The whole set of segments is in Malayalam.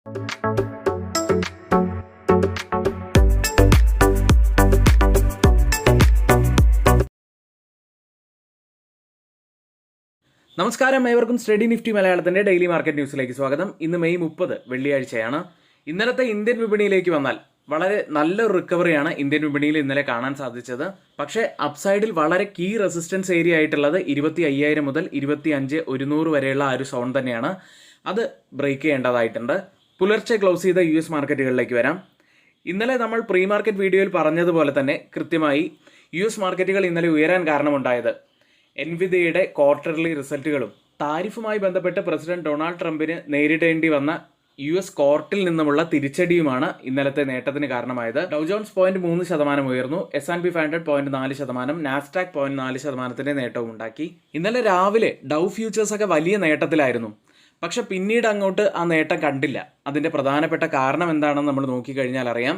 നമസ്കാരം, ഏവർക്കും സ്റ്റഡി നിഫ്റ്റി മലയാളത്തിൻ്റെ ഡെയിലി മാർക്കറ്റ് ന്യൂസിലേക്ക് സ്വാഗതം. ഇന്ന് മെയ് 30 വെള്ളിയാഴ്ചയാണ്. ഇന്നലത്തെ ഇന്ത്യൻ വിപണിയിലേക്ക് വന്നാൽ വളരെ നല്ലൊരു റിക്കവറിയാണ് ഇന്ത്യൻ വിപണിയിൽ ഇന്നലെ കാണാൻ സാധിച്ചത്. പക്ഷേ അപ്സൈഡിൽ വളരെ കീ റെസിസ്റ്റൻസ് ഏരിയ ആയിട്ടുള്ളത് 25,000 മുതൽ 25,100 വരെയുള്ള ആ ഒരു സോൺ തന്നെയാണ്. അത് ബ്രേക്ക് ചെയ്യേണ്ടതായിട്ടുണ്ട്. പുലർച്ചെ ക്ലോസ് ചെയ്ത US മാർക്കറ്റുകളിലേക്ക് വരാം. ഇന്നലെ നമ്മൾ പ്രീ മാർക്കറ്റ് വീഡിയോയിൽ പറഞ്ഞതുപോലെ തന്നെ കൃത്യമായി US മാർക്കറ്റുകൾ ഇന്നലെ ഉയരാൻ കാരണമുണ്ടായത് എൻവിഡിയയുടെ ക്വാർട്ടർലി റിസൾട്ടുകളും താരിഫുമായി ബന്ധപ്പെട്ട് പ്രസിഡന്റ് ഡൊണാൾഡ് ട്രംപിന് നേരിടേണ്ടി വന്ന US കോർട്ടിൽ നിന്നുമുള്ള തിരിച്ചടിയുമാണ് ഇന്നലത്തെ നേട്ടത്തിന് കാരണമായത്. ഡൗ ജോൺസ് 0.3% ഉയർന്നു, S&P 500 0.4%, നാസ്ഡാക്ക് 0.4% നേട്ടവും ഉണ്ടാക്കി. ഇന്നലെ രാവിലെ ഡൗ ഫ്യൂച്ചേഴ്സ് ഒക്കെ വലിയ നേട്ടത്തിലായിരുന്നു. പക്ഷെ പിന്നീട് അങ്ങോട്ട് ആ നേട്ടം കണ്ടില്ല. അതിൻ്റെ പ്രധാനപ്പെട്ട കാരണം എന്താണെന്ന് നമ്മൾ നോക്കിക്കഴിഞ്ഞാൽ അറിയാം.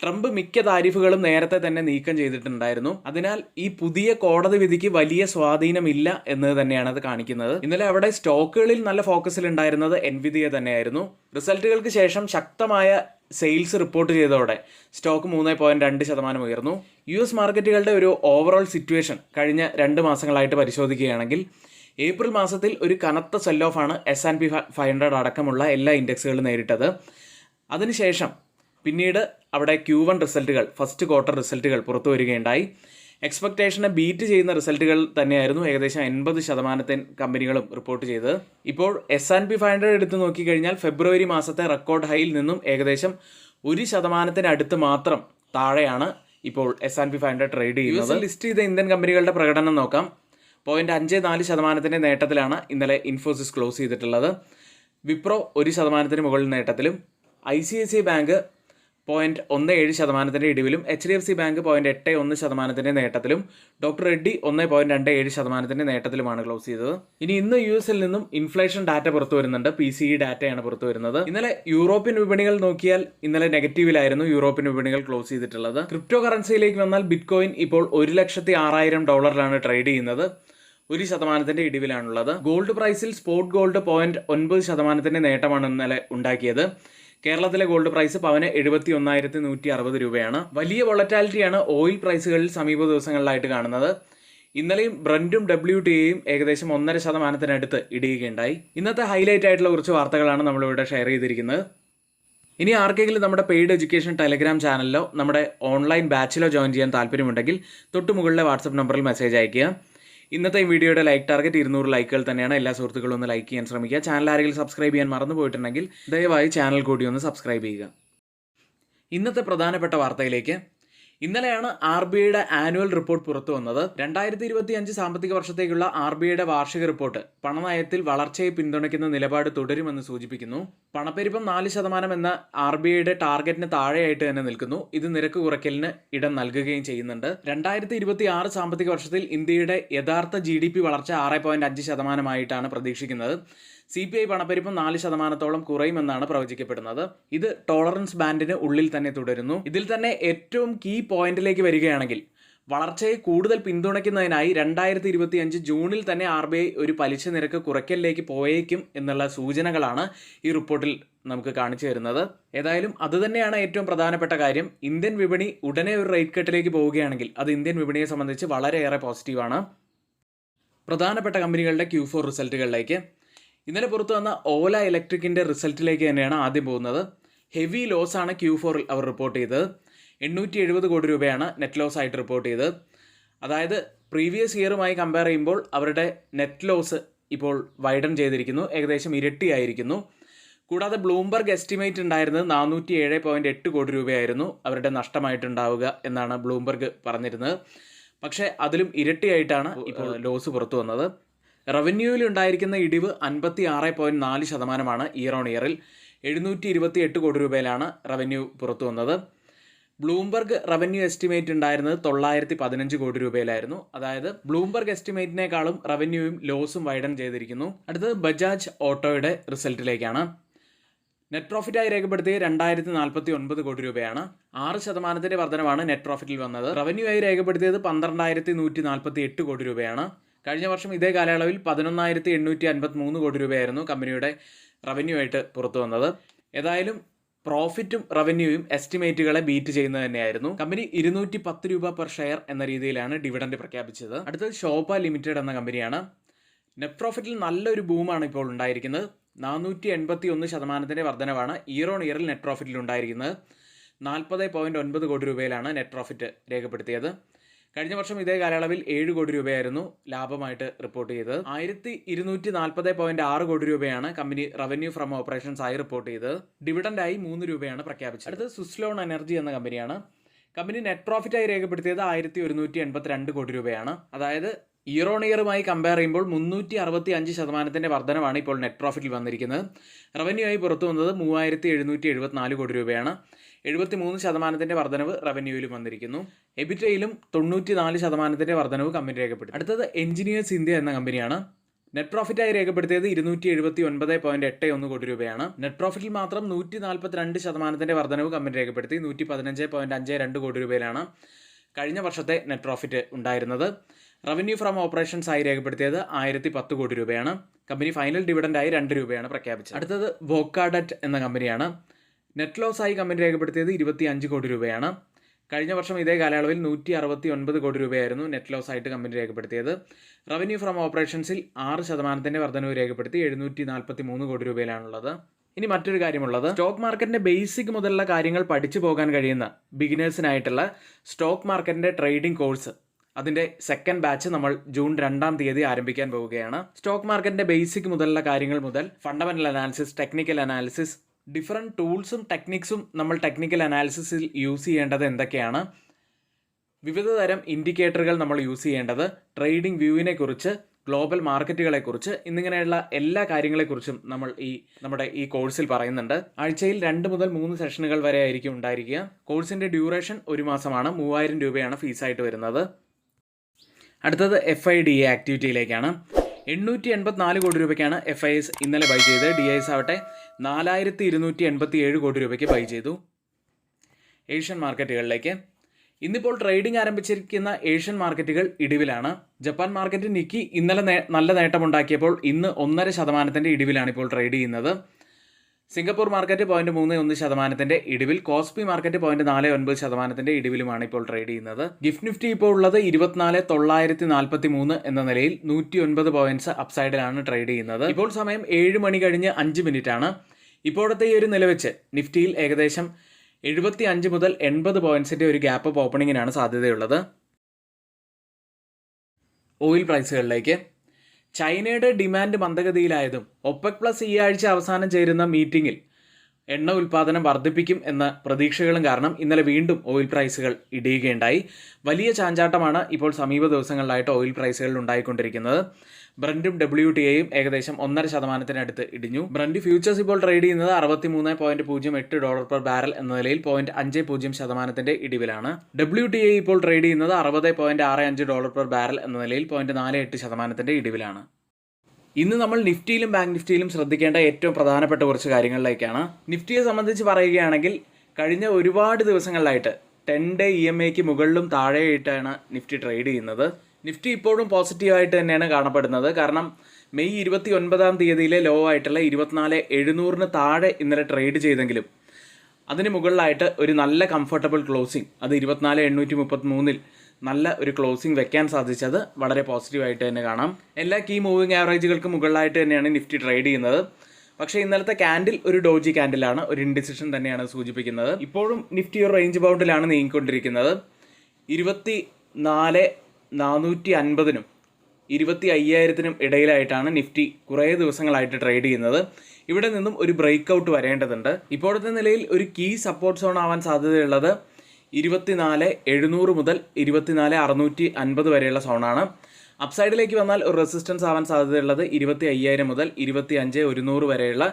ട്രംപ് മിക്ക താരിഫുകളും നേരത്തെ തന്നെ നീക്കം ചെയ്തിട്ടുണ്ടായിരുന്നു. അതിനാൽ ഈ പുതിയ കോടതി വിധിക്ക് വലിയ സ്വാധീനമില്ല എന്ന് തന്നെയാണ് അത് കാണിക്കുന്നത്. ഇന്നലെ അവിടെ സ്റ്റോക്കുകളിൽ നല്ല ഫോക്കസിൽ ഉണ്ടായിരുന്നത് എൻവിഡിയ തന്നെയായിരുന്നു. റിസൾട്ടുകൾക്ക് ശേഷം ശക്തമായ സെയിൽസ് റിപ്പോർട്ട് ചെയ്തതോടെ സ്റ്റോക്ക് 3.2% ഉയർന്നു. US മാർക്കറ്റുകളുടെ ഒരു ഓവറോൾ സിറ്റുവേഷൻ കഴിഞ്ഞ 2 മാസങ്ങളായിട്ട് പരിശോധിക്കുകയാണെങ്കിൽ ഏപ്രിൽ മാസത്തിൽ ഒരു കനത്ത സെൽ ഓഫാണ് S&P 500 അടക്കമുള്ള എല്ലാ ഇൻഡെക്സുകളും നേരിട്ടത്. അതിനുശേഷം പിന്നീട് അവിടെ Q1 റിസൾട്ടുകൾ, ഫസ്റ്റ് ക്വാർട്ടർ റിസൾട്ടുകൾ പുറത്തു വരികയുണ്ടായി. എക്സ്പെക്ടേഷനെ ബീറ്റ് ചെയ്യുന്ന റിസൾട്ടുകൾ തന്നെയായിരുന്നു ഏകദേശം 80% കമ്പനികളും റിപ്പോർട്ട് ചെയ്തത്. ഇപ്പോൾ S&P 500 എടുത്ത് നോക്കിക്കഴിഞ്ഞാൽ ഫെബ്രുവരി മാസത്തെ റെക്കോർഡ് ഹൈയിൽ നിന്നും ഏകദേശം 1% അടുത്ത് മാത്രം താഴെയാണ് ഇപ്പോൾ S&P 500 ട്രേഡ് ചെയ്യുന്നത്. ലിസ്റ്റ് ചെയ്ത ഇന്ത്യൻ കമ്പനികളുടെ പ്രകടനം നോക്കാം. 0.54% നേട്ടത്തിലാണ് ഇന്നലെ ഇൻഫോസിസ് ക്ലോസ് ചെയ്തിട്ടുള്ളത്. വിപ്രോ 1% മുകളിൽ നേട്ടത്തിലും, ICICI ബാങ്ക് 0.17% ഇടിവിലും, HDFC ബാങ്ക് 0.81% നേട്ടത്തിലും, ഡോക്ടർ റെഡ്ഡി 1.27% നേട്ടത്തിലുമാണ് ക്ലോസ് ചെയ്തത്. ഇന്ന് US നിന്നും ഇൻഫ്ലേഷൻ ഡാറ്റ പുറത്തു വരുന്നുണ്ട്. PCE ഡാറ്റയാണ് പുറത്തു വരുന്നത്. ഇന്നലെ യൂറോപ്യൻ വിപണികൾ നോക്കിയാൽ ഇന്നലെ നെഗറ്റീവിലായിരുന്നു യൂറോപ്യൻ വിപണികൾ ക്ലോസ് ചെയ്തിട്ടുള്ളത്. ക്രിപ്റ്റോ കറൻസിയിലേക്ക് വന്നാൽ ബിറ്റ്കോയിൻ ഇപ്പോൾ $106,000 ട്രേഡ് ചെയ്യുന്നത്. 1% ഇടിവിലാണുള്ളത്. ഗോൾഡ് പ്രൈസിൽ സ്പോട്ട് ഗോൾഡ് 0.9% നേട്ടമാണ് ഇന്നലെ ഉണ്ടാക്കിയത്. കേരളത്തിലെ ഗോൾഡ് പ്രൈസ് പവന് 71,160 രൂപയാണ്. വലിയ വോളറ്റാലിറ്റിയാണ് ഓയിൽ പ്രൈസുകളിൽ സമീപ ദിവസങ്ങളിലായിട്ട് കാണുന്നത്. ഇന്നലെയും ബ്രന്റും WTIയും ഏകദേശം 1.5% ഇടിയുകയുണ്ടായി. ഇന്നത്തെ ഹൈലൈറ്റ് ആയിട്ടുള്ള കുറച്ച് വാർത്തകളാണ് നമ്മളിവിടെ ഷെയർ ചെയ്തിരിക്കുന്നത്. ഇനി ആർക്കെങ്കിലും നമ്മുടെ പെയ്ഡ് എഡ്യൂക്കേഷൻ ടെലഗ്രാം ചാനലിലോ നമ്മുടെ ഓൺലൈൻ ബാച്ചിലോ ജോയിൻ ചെയ്യാൻ താല്പര്യമുണ്ടെങ്കിൽ തൊട്ട് മുകളിലെ വാട്സപ്പ് നമ്പറിൽ മെസ്സേജ് അയയ്ക്കുക. ഇന്നത്തെ വീഡിയോയുടെ ലൈക്ക് ടാർഗറ്റ് 200 ലൈക്കുകൾ തന്നെയാണ്. എല്ലാ സുഹൃത്തുക്കളും ഒന്ന് ലൈക്ക് ചെയ്യാൻ ശ്രമിക്കുക. ചാനൽ ആരെങ്കിലും സബ്സ്ക്രൈബ് ചെയ്യാൻ മറന്നു പോയിട്ടുണ്ടെങ്കിൽ ദയവായി ചാനൽ കൂടി ഒന്ന് സബ്സ്ക്രൈബ് ചെയ്യുക. ഇന്നത്തെ പ്രധാനപ്പെട്ട വാർത്തയിലേക്ക്. ഇന്നലെയാണ് RBIയുടെ ആനുവൽ റിപ്പോർട്ട് പുറത്തു വന്നത്. 2025 സാമ്പത്തിക വർഷത്തേക്കുള്ള RBIയുടെ വാർഷിക റിപ്പോർട്ട് പണനയത്തിൽ വളർച്ചയെ പിന്തുണയ്ക്കുന്ന നിലപാട് തുടരുമെന്ന് സൂചിപ്പിക്കുന്നു. പണപ്പെരുപ്പം 4% എന്ന RBIയുടെ ടാർഗറ്റിന് താഴെയായിട്ട് തന്നെ നിൽക്കുന്നു. ഇത് നിരക്ക് കുറയ്ക്കലിന് ഇടം നൽകുകയും ചെയ്യുന്നുണ്ട്. 2026 സാമ്പത്തിക വർഷത്തിൽ ഇന്ത്യയുടെ യഥാർത്ഥ GDP വളർച്ച 6.5% പ്രതീക്ഷിക്കുന്നത്. CPI പണപ്പെരുപ്പം 4% കുറയുമെന്നാണ് പ്രവചിക്കപ്പെടുന്നത്. ഇത് ടോളറൻസ് ബാൻഡിന് ഉള്ളിൽ തന്നെ തുടരുന്നു. ഇതിൽ തന്നെ ഏറ്റവും കീ പോയിന്റിലേക്ക് വരികയാണെങ്കിൽ വളർച്ചയെ കൂടുതൽ പിന്തുണയ്ക്കുന്നതിനായി 2025 ജൂണിൽ തന്നെ RBI ഒരു പലിശ നിരക്ക് കുറയ്ക്കലിലേക്ക് പോയേക്കും എന്നുള്ള സൂചനകളാണ് ഈ റിപ്പോർട്ടിൽ നമുക്ക് കാണിച്ചു തരുന്നത്. ഏതായാലും അതുതന്നെയാണ് ഏറ്റവും പ്രധാനപ്പെട്ട കാര്യം. ഇന്ത്യൻ വിപണി ഉടനെ ഒരു റേറ്റ് കട്ടിലേക്ക് പോവുകയാണെങ്കിൽ അത് ഇന്ത്യൻ വിപണിയെ സംബന്ധിച്ച് വളരെയേറെ പോസിറ്റീവാണ്. പ്രധാനപ്പെട്ട കമ്പനികളുടെ Q4 റിസൾട്ടുകളിലേക്ക്. ഇന്നലെ പുറത്തു വന്ന ഓല ഇലക്ട്രിക്കിൻ്റെ റിസൾട്ടിലേക്ക് തന്നെയാണ് ആദ്യം പോകുന്നത്. ഹെവി ലോസ് ആണ് Q4ൽ അവർ റിപ്പോർട്ട് ചെയ്തത്. 870 കോടി രൂപയാണ് നെറ്റ് ലോസ് ആയിട്ട് റിപ്പോർട്ട് ചെയ്തത്. അതായത് പ്രീവിയസ് ഇയറുമായി കമ്പയർ ചെയ്യുമ്പോൾ അവരുടെ നെറ്റ് ലോസ് ഇപ്പോൾ വൈഡൻ ചെയ്തിരിക്കുന്നു, ഏകദേശം ഇരട്ടിയായിരിക്കുന്നു. കൂടാതെ ബ്ലൂംബർഗ് എസ്റ്റിമേറ്റ് ഉണ്ടായിരുന്നത് 407.8 കോടി രൂപയായിരുന്നു അവരുടെ നഷ്ടമായിട്ടുണ്ടാവുക എന്നാണ് ബ്ലൂംബർഗ് പറഞ്ഞിരുന്നത്. പക്ഷേ അതിലും ഇരട്ടിയായിട്ടാണ് ഇപ്പോൾ ലോസ് പുറത്തു വന്നത്. റവന്യൂവിൽ ഉണ്ടായിരിക്കുന്ന ഇടിവ് 56.4% ഇയർ ഓൺ ഇയറിൽ. 728 കോടി രൂപയിലാണ് റവന്യൂ പുറത്തു വന്നത്. ബ്ലൂംബർഗ് റവന്യൂ എസ്റ്റിമേറ്റ് ഉണ്ടായിരുന്നത് 915 കോടി രൂപയിലായിരുന്നു. അതായത് ബ്ലൂംബർഗ് എസ്റ്റിമേറ്റിനേക്കാളും റവന്യൂവും ലോസും വൈഡൻ ചെയ്തിരിക്കുന്നു. അടുത്തത് ബജാജ് ഓട്ടോയുടെ റിസൾട്ടിലേക്കാണ്. നെറ്റ് പ്രോഫിറ്റായി രേഖപ്പെടുത്തിയത് 2049 കോടി രൂപയാണ്. 6% വർധനമാണ് നെറ്റ് പ്രോഫിറ്റിൽ വന്നത്. റവന്യൂ ആയി രേഖപ്പെടുത്തിയത് 12,148 കോടി രൂപയാണ്. കഴിഞ്ഞ വർഷം ഇതേ കാലയളവിൽ 11,853 കോടി രൂപയായിരുന്നു കമ്പനിയുടെ റവന്യൂ ആയിട്ട് പുറത്തു വന്നത്. ഏതായാലും പ്രോഫിറ്റും റവന്യൂയും എസ്റ്റിമേറ്റുകളെ ബീറ്റ് ചെയ്യുന്നത് തന്നെയായിരുന്നു. കമ്പനി 210 രൂപ പെർ ഷെയർ എന്ന രീതിയിലാണ് ഡിവിഡൻഡ് പ്രഖ്യാപിച്ചത്. അടുത്തത് ശോഭ ലിമിറ്റഡ് എന്ന കമ്പനിയാണ്. നെറ്റ് പ്രോഫിറ്റിൽ നല്ലൊരു ബൂമാണ് ഇപ്പോൾ ഉണ്ടായിരിക്കുന്നത്. 481% വർധനവാണ് ഇയർ ഓൺ ഇയറിൽ നെറ്റ് പ്രോഫിറ്റിൽ ഉണ്ടായിരിക്കുന്നത്. 40.9 കോടി രൂപയിലാണ് നെറ്റ് പ്രോഫിറ്റ് രേഖപ്പെടുത്തിയത്. കഴിഞ്ഞ വർഷം ഇതേ കാലയളവിൽ 7 കോടി രൂപയായിരുന്നു ലാഭമായിട്ട് റിപ്പോർട്ട് ചെയ്തത്. 1240.6 കോടി രൂപയാണ് കമ്പനി റവന്യൂ ഫ്രം ഓപ്പറേഷൻസ് ആയി റിപ്പോർട്ട് ചെയ്തത്. ഡിവിഡൻഡായി 3 രൂപയാണ് പ്രഖ്യാപിച്ചത്. അടുത്തത് സ്വിസ്ലോൺ എനർജി എന്ന കമ്പനിയാണ്. കമ്പനി നെറ്റ് പ്രോഫിറ്റായി രേഖപ്പെടുത്തിയത് 1182 കോടി രൂപയാണ്. അതായത് ഇയർ ഓൺ ഇയറുമായി കമ്പയർ ചെയ്യുമ്പോൾ 365% വർധനമാണ് ഇപ്പോൾ നെറ്റ് പ്രോഫിറ്റിൽ വന്നിരിക്കുന്നത്. റവന്യൂ ആയി പുറത്തു വന്നത് 3774 കോടി രൂപയാണ്. 73% വർധനവ് റവന്യൂവിലും വന്നിരിക്കുന്നു. എബിറ്റയിലും 94% വർധനവ് കമ്പനി രേഖപ്പെടുത്തി. അടുത്തത് എഞ്ചിനീയേഴ്സ് ഇന്ത്യ എന്ന കമ്പനിയാണ്. നെറ്റ് പ്രോഫിറ്റായി രേഖപ്പെടുത്തിയത് 279.81 കോടി രൂപയാണ്. നെറ്റ് പ്രോഫിറ്റിൽ മാത്രം 142% വർധനവ് കമ്പനി രേഖപ്പെടുത്തി. 115.52 കോടി രൂപയിലാണ് കഴിഞ്ഞ വർഷത്തെ നെറ്റ് പ്രോഫിറ്റ് ഉണ്ടായിരുന്നത്. റവന്യൂ ഫ്രം ഓപ്പറേഷൻസ് ആയി രേഖപ്പെടുത്തിയത് 1010 കോടി രൂപയാണ്. കമ്പനി ഫൈനൽ ഡിവിഡൻഡായി 2 രൂപയാണ് പ്രഖ്യാപിച്ചത്. അടുത്തത് വോക്കാഡറ്റ് എന്ന കമ്പനിയാണ്. നെറ്റ് ലോസ് ആയി കമ്പനി രേഖപ്പെടുത്തിയത് 25 കോടി രൂപയാണ്. കഴിഞ്ഞ വർഷം ഇതേ കാലയളവിൽ 169 കോടി രൂപയായിരുന്നു നെറ്റ് ലോസ് ആയിട്ട് കമ്പനി രേഖപ്പെടുത്തിയത്. റവന്യൂ ഫ്രം ഓപ്പറേഷൻസിൽ 6% വർധനവ് രേഖപ്പെടുത്തി 743 കോടി രൂപയിലാണുള്ളത്. ഇനി മറ്റൊരു കാര്യമുള്ളത്, സ്റ്റോക്ക് മാർക്കറ്റിന്റെ ബേസിക് മുതലുള്ള കാര്യങ്ങൾ പഠിച്ചു പോകാൻ കഴിയുന്ന ബിഗിനേഴ്സിനായിട്ടുള്ള സ്റ്റോക്ക് മാർക്കറ്റിന്റെ ട്രേഡിംഗ് കോഴ്സ്, അതിന്റെ സെക്കൻഡ് ബാച്ച് നമ്മൾ ജൂൺ 2-ാം തീയതി ആരംഭിക്കാൻ പോവുകയാണ്. സ്റ്റോക്ക് മാർക്കറ്റിന്റെ ബേസിക് മുതലുള്ള കാര്യങ്ങൾ മുതൽ fundamental analysis, technical analysis, different ടൂൾസും ടെക്നിക്സും നമ്മൾ ടെക്നിക്കൽ അനാലിസിസിൽ യൂസ് ചെയ്യേണ്ടത് എന്തൊക്കെയാണ്, വിവിധ തരം ഇൻഡിക്കേറ്ററുകൾ നമ്മൾ യൂസ് ചെയ്യേണ്ടത്, ട്രേഡിംഗ് വ്യൂവിനെ കുറിച്ച്, ഗ്ലോബൽ മാർക്കറ്റുകളെക്കുറിച്ച്, എന്നിങ്ങനെയുള്ള എല്ലാ കാര്യങ്ങളെക്കുറിച്ചും നമ്മൾ നമ്മുടെ ഈ കോഴ്സിൽ പറയുന്നുണ്ട്. ആഴ്ചയിൽ 2 മുതൽ 3 സെഷനുകൾ വരെ ആയിരിക്കും ഉണ്ടായിരിക്കുക. കോഴ്സിന്റെ ഡ്യൂറേഷൻ 1 മാസമാണ്. 3000 രൂപയാണ് ഫീസായിട്ട് വരുന്നത്. അടുത്തത് FIDA ആക്ടിവിറ്റിയിലേക്കാണ്. 884 കോടി രൂപയ്ക്കാണ് FIS ഇന്നലെ ബൈ ചെയ്തത്. DIS ആവട്ടെ 4287 കോടി രൂപയ്ക്ക് ബൈ ചെയ്തു. ഏഷ്യൻ മാർക്കറ്റുകളിലേക്ക് ഇന്നിപ്പോൾ ട്രേഡിംഗ് ആരംഭിച്ചിരിക്കുന്ന ഏഷ്യൻ മാർക്കറ്റുകൾ ഇടിവിലാണ്. ജപ്പാൻ മാർക്കറ്റ് നിക്കി ഇന്നലെ നല്ല നേട്ടമുണ്ടാക്കിയപ്പോൾ ഇന്ന് 1.5% ഇടിവിലാണ് ഇപ്പോൾ ട്രേഡ് ചെയ്യുന്നത്. സിംഗപ്പൂർ മാർക്കറ്റ് 0.31% ഇടിവിൽ, കോസ്പി മാർക്കറ്റ് 0.49% ഇടിവിലുമാണ് ഇപ്പോൾ ട്രേഡ് ചെയ്യുന്നത്. ഗിഫ്റ്റ് നിഫ്റ്റി ഇപ്പോൾ ഉള്ളത് 24,943 എന്ന നിലയിൽ 109 പോയിന്റ്സ് അപ്സൈഡിലാണ് ട്രേഡ് ചെയ്യുന്നത്. ഇപ്പോൾ സമയം 7 മണി കഴിഞ്ഞ് 5 മിനിറ്റ് ആണ്. ഇപ്പോഴത്തെ ഈ ഒരു നില വെച്ച് നിഫ്റ്റിയിൽ ഏകദേശം 75 മുതൽ 80 പോയിന്റ്സിന്റെ ഒരു ഗ്യാപ്പ് അപ്പ് ഓപ്പണിങ്ങിനാണ് സാധ്യതയുള്ളത്. ഓയിൽ പ്രൈസുകളിലേക്ക്. ചൈനയുടെ ഡിമാൻഡ് മന്ദഗതിയിലായതും OPEC+ ഈ ആഴ്ച അവസാനം ചേരുന്ന മീറ്റിംഗിൽ എണ്ണ ഉൽപ്പാദനം വർദ്ധിപ്പിക്കും എന്ന പ്രതീക്ഷകളും കാരണം ഇന്നലെ വീണ്ടും ഓയിൽ പ്രൈസുകൾ ഇടിയുകയുണ്ടായി. വലിയ ചാഞ്ചാട്ടമാണ് ഇപ്പോൾ സമീപ ദിവസങ്ങളിലായിട്ട് ഓയിൽ പ്രൈസുകളിൽ ഉണ്ടായിക്കൊണ്ടിരിക്കുന്നത്. ബ്രന്റും WTIയും ഏകദേശം 1.5% ഇടിഞ്ഞു. ബ്രന്റ് ഫ്യൂച്ചേഴ്സ് ഇപ്പോൾ ട്രേഡ് ചെയ്യുന്നത് $63.08 പെർ ബാരൽ എന്ന നിലയിൽ 0.50% ഇടിവിലാണ്. WTI ഇപ്പോൾ ട്രേഡ് ചെയ്യുന്നത് $60.65 പെർ ബാരൽ എന്ന നിലയിൽ 0.48% ഇടിവിലാണ്. ഇന്ന് നമ്മൾ നിഫ്റ്റിയിലും ബാങ്ക് നിഫ്റ്റിയിലും ശ്രദ്ധിക്കേണ്ട ഏറ്റവും പ്രധാനപ്പെട്ട കുറച്ച് കാര്യങ്ങളിലേക്കാണ്. നിഫ്റ്റിയെ സംബന്ധിച്ച് പറയുകയാണെങ്കിൽ കഴിഞ്ഞ ഒരുപാട് ദിവസങ്ങളിലായിട്ട് 10-day EMAയ്ക്ക് മുകളിലും താഴെയായിട്ടാണ് നിഫ്റ്റി ട്രേഡ് ചെയ്യുന്നത്. നിഫ്റ്റി ഇപ്പോഴും പോസിറ്റീവായിട്ട് തന്നെയാണ് കാണപ്പെടുന്നത്. കാരണം മെയ് 29-ാം തീയതിയിലെ ലോ ആയിട്ടുള്ള 24,700 താഴെ ഇന്നലെ ട്രേഡ് ചെയ്തെങ്കിലും അതിന് മുകളിലായിട്ട് ഒരു നല്ല കംഫർട്ടബിൾ ക്ലോസിംഗ്, അത് 24,833 നല്ല ഒരു ക്ലോസിംഗ് വെക്കാൻ സാധിച്ചത് വളരെ പോസിറ്റീവായിട്ട് തന്നെ കാണാം. എല്ലാ കീ മൂവിങ് ആവറേജുകൾക്ക് മുകളിലായിട്ട് തന്നെയാണ് നിഫ്റ്റി ട്രേഡ് ചെയ്യുന്നത്. പക്ഷേ ഇന്നലത്തെ ക്യാൻഡിൽ ഒരു ഡോജി ക്യാൻഡിലാണ്, ഒരു ഇൻഡിസിഷൻ തന്നെയാണ് സൂചിപ്പിക്കുന്നത്. ഇപ്പോഴും നിഫ്റ്റി ഒരു റേഞ്ച് ബൗണ്ടിലാണ് നീങ്ങിക്കൊണ്ടിരിക്കുന്നത്. 24,450-നും 25,000-നും ഇടയിലായിട്ടാണ് നിഫ്റ്റി കുറേ ദിവസങ്ങളായിട്ട് ട്രേഡ് ചെയ്യുന്നത്. ഇവിടെ നിന്നും ഒരു ബ്രേക്ക് ഔട്ട് വരേണ്ടതുണ്ട്. ഇപ്പോഴത്തെ നിലയിൽ ഒരു കീ സപ്പോർട്ട് സോൺ ആവാൻ സാധ്യതയുള്ളത് 24,700 മുതൽ 24,650 വരെയുള്ള സോണാണ്. അപ്സൈഡിലേക്ക് വന്നാൽ ഒരു റെസിസ്റ്റൻസ് ആവാൻ സാധ്യതയുള്ളത് 25,000 മുതൽ 25,100 വരെയുള്ള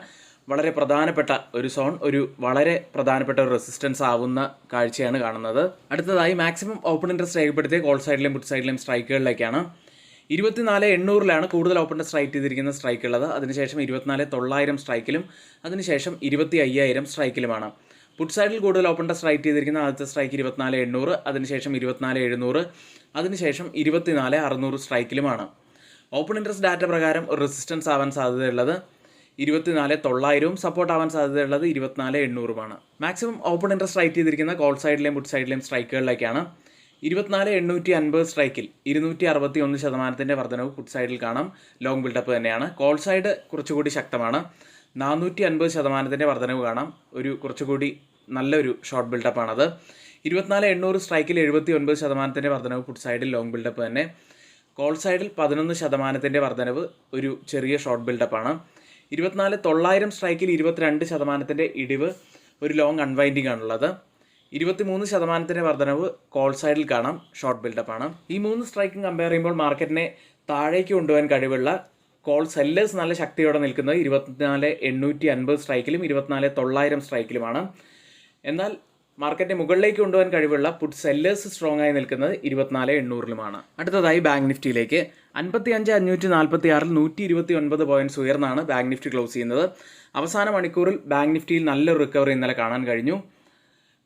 വളരെ പ്രധാനപ്പെട്ട ഒരു സോൺ, ഒരു വളരെ പ്രധാനപ്പെട്ട ഒരു റെസിസ്റ്റൻസ് ആവുന്ന കാഴ്ചയാണ് കാണുന്നത്. അടുത്തതായി മാക്സിമം ഓപ്പൺ ഇൻട്രസ്റ്റ് രേഖപ്പെടുത്തിയ കോൾ സൈഡിലെയും പുട്ട് സൈഡിലെയും സ്ട്രൈക്കുകളിലേക്കാണ്. 24,800-ലാണ് കൂടുതൽ ഓപ്പൺ സ്ട്രൈക്ക് ചെയ്തിരിക്കുന്ന സ്ട്രൈക്ക് ഉള്ളത്. അതിനുശേഷം 24,900 സ്ട്രൈക്കിലും അതിനുശേഷം 25,000 സ്ട്രൈക്കിലുമാണ്. പുട്ട് സൈഡിൽ കൂടുതൽ ഓപ്പൺ സ്ട്രൈക്ക് ചെയ്തിരിക്കുന്ന ആദ്യത്തെ സ്ട്രൈക്ക് 24,800, അതിനുശേഷം 24,700, അതിനുശേഷം 24,600 സ്ട്രൈക്കിലുമാണ്. ഓപ്പൺ ഇൻട്രസ്റ്റ് ഡാറ്റ പ്രകാരം ഒരു റെസിസ്റ്റൻസ് ആവാൻ സാധ്യതയുള്ളത് 24,900 സപ്പോർട്ട് ആവാൻ സാധ്യതയുള്ളത് 24,800 മാക്സിമം ഓപ്പൺ ഇൻട്രസ്റ്റ് റൈറ്റ് ചെയ്തിരിക്കുന്ന കോൾ സൈഡിലെയും പുട്ട് സൈഡിലെയും സ്ട്രൈക്കുകളിലേക്കാണ്. 24,850 സ്ട്രൈക്കിൽ 261% വർധനവ് പുട്ട് സൈഡിൽ കാണാം. ലോങ് ബിൽഡപ്പ് തന്നെയാണ്. കോൾ സൈഡ് കുറച്ചുകൂടി ശക്തമാണ്. 450% വർധനവ് കാണാം. ഒരു കുറച്ചുകൂടി നല്ലൊരു ഷോർട്ട് ബിൽഡപ്പാണത്. 24,800 സ്ട്രൈക്കിൽ 79% വർധനവ് പുട്ട് സൈഡിൽ ലോങ് ബിൽഡപ്പ് തന്നെ. കോൾ സൈഡിൽ 11% വർധനവ് ഒരു ചെറിയ ഷോർട്ട് ബിൽഡപ്പാണ്. 24,900 സ്ട്രൈക്കിൽ 22% ഇടിവ് ഒരു ലോങ് അൺവൈൻഡിങ് ആണുള്ളത്. 23% വർധനവ് കോൾ സൈഡിൽ കാണാം. ഷോർട്ട് ബിൽഡപ്പാണ്. ഈ 3 സ്ട്രൈക്കും കമ്പയർ ചെയ്യുമ്പോൾ മാർക്കറ്റിനെ താഴേക്ക് കൊണ്ടുപോകാൻ കഴിവുള്ള കോൾ സെല്ലേഴ്സ് നല്ല ശക്തിയോടെ നിൽക്കുന്നത് 24,850 സ്ട്രൈക്കിലും 24,900 സ്ട്രൈക്കിലുമാണ്. എന്നാൽ മാർക്കറ്റിനെ മുകളിലേക്ക് കൊണ്ടുപോകാൻ കഴിവുള്ള പുട്ട് സെല്ലേഴ്സ് സ്ട്രോങ് ആയി നിൽക്കുന്നത് 24,800 അടുത്തതായി ബാങ്ക് നിഫ്റ്റിയിലേക്ക് 55,546 129 പോയിന്റ്സ് ഉയർന്നാണ് ബാങ്ക് നിഫ്റ്റി ക്ലോസ് ചെയ്യുന്നത്. അവസാന മണിക്കൂറിൽ ബാങ്ക് നിഫ്റ്റിയിൽ നല്ലൊരു റിക്കവറി ഇന്നലെ കാണാൻ കഴിഞ്ഞു.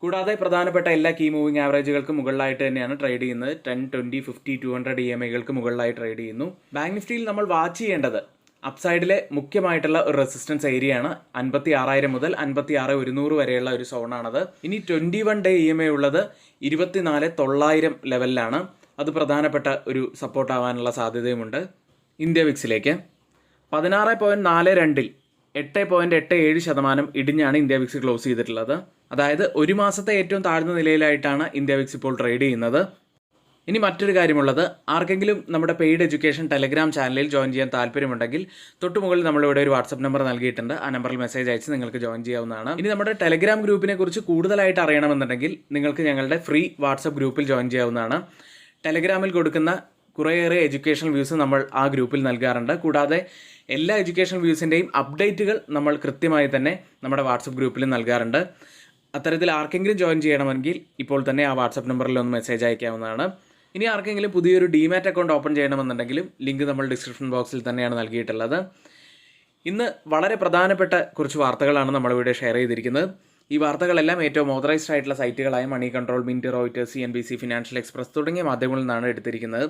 കൂടാതെ പ്രധാനപ്പെട്ട എല്ലാ കീ മൂവിംഗ് ആവറേജുകൾക്ക് മുകളിലായിട്ട് തന്നെയാണ് ട്രേഡ് ചെയ്യുന്നത്. 10, 20, 50, 200 EMIകൾക്ക് മുകളിലായി ട്രേഡ് ചെയ്യുന്നു. ബാങ്ക് നിഫ്റ്റിയിൽ നമ്മൾ വാച്ച് ചെയ്യേണ്ടത് അപ്സൈഡിലെ മുഖ്യമായിട്ടുള്ള ഒരു റെസിസ്റ്റൻസ് ഏരിയയാണ്. 56,000 മുതൽ 56,100 വരെയുള്ള ഒരു സോണാണത്. ഇനി 21 ഡേ EMI ഉള്ളത് 24,900 ലെവലിലാണ്. അത് പ്രധാനപ്പെട്ട ഒരു സപ്പോർട്ട് ആവാനുള്ള സാധ്യതയുമുണ്ട്. ഇന്ത്യ വിക്സിലേക്ക് 16.42 8.87% ഇടിഞ്ഞാണ് ഇന്ത്യ വിക്സ് ക്ലോസ് ചെയ്തിട്ടുള്ളത്. അതായത് ഒരു മാസത്തെ ഏറ്റവും താഴ്ന്ന നിലയിലായിട്ടാണ് ഇന്ത്യ വിക്സ് ഇപ്പോൾ ട്രേഡ് ചെയ്യുന്നത്. ഇനി മറ്റൊരു കാര്യമുള്ളത്, ആർക്കെങ്കിലും നമ്മുടെ പെയ്ഡ് എഡ്യൂക്കേഷൻ ടെലഗ്രാം ചാനലിൽ ജോയിൻ ചെയ്യാൻ താല്പര്യമുണ്ടെങ്കിൽ തൊട്ടുമുകളിൽ നമ്മളിവിടെ ഒരു വാട്സപ്പ് നമ്പർ നൽകിയിട്ടുണ്ട്. ആ നമ്പറിൽ മെസ്സേജ് അയച്ച് നിങ്ങൾക്ക് ജോയിൻ ചെയ്യാവുന്നതാണ്. ഇനി നമ്മുടെ ടെലഗ്രാം ഗ്രൂപ്പിനെ കുറിച്ച് കൂടുതലായിട്ട് അറിയണമെന്നുണ്ടെങ്കിൽ നിങ്ങൾക്ക് ഞങ്ങളുടെ ഫ്രീ വാട്സപ്പ് ഗ്രൂപ്പിൽ ജോയിൻ ചെയ്യാവുന്നതാണ്. ടെലഗ്രാമിൽ കൊടുക്കുന്ന കുറേയേറെ എഡ്യൂക്കേഷണൽ വ്യൂസ് നമ്മൾ ആ ഗ്രൂപ്പിൽ നൽകാറുണ്ട്. കൂടാതെ എല്ലാ എഡ്യൂക്കേഷണൽ വ്യൂസിൻ്റെയും അപ്ഡേറ്റുകൾ നമ്മൾ കൃത്യമായി തന്നെ നമ്മുടെ വാട്സപ്പ് ഗ്രൂപ്പിൽ നൽകാറുണ്ട്. അത്തരത്തിൽ ആർക്കെങ്കിലും ജോയിൻ ചെയ്യണമെങ്കിൽ ഇപ്പോൾ തന്നെ ആ വാട്സപ്പ് നമ്പറിൽ ഒന്ന് മെസ്സേജ് അയക്കാവുന്നതാണ്. ഇനി ആർക്കെങ്കിലും പുതിയൊരു ഡിമാറ്റ് അക്കൗണ്ട് ഓപ്പൺ ചെയ്യണമെന്നുണ്ടെങ്കിലും ലിങ്ക് നമ്മൾ ഡിസ്ക്രിപ്ഷൻ ബോക്സിൽ തന്നെയാണ് നൽകിയിട്ടുള്ളത്. ഇന്ന് വളരെ പ്രധാനപ്പെട്ട കുറച്ച് വാർത്തകളാണ് നമ്മളിവിടെ ഷെയർ ചെയ്തിരിക്കുന്നത്. ഈ വാർത്തകളെല്ലാം ഏറ്റവും ഓതറൈസ്ഡ് ആയിട്ടുള്ള സൈറ്റുകളായ Moneycontrol, Mint, Reuters, CNBC, Financial Express തുടങ്ങിയ മാധ്യമങ്ങളിൽ നിന്നാണ് എടുത്തിരിക്കുന്നത്.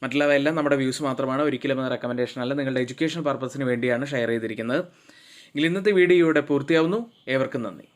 മറ്റുള്ളവയെല്ലാം നമ്മുടെ വ്യൂസ് മാത്രമാണ്, ഒരിക്കലും അത് റെക്കമെൻഡേഷൻ അല്ല. നിങ്ങളുടെ എഡ്യൂക്കേഷൻ പർപ്പസിന് വേണ്ടിയാണ് ഷെയർ ചെയ്തിരിക്കുന്നത്. എങ്കിൽ ഇന്നത്തെ വീഡിയോ ഇവിടെ പൂർത്തിയാവുന്നു. ഏവർക്കും നന്ദി.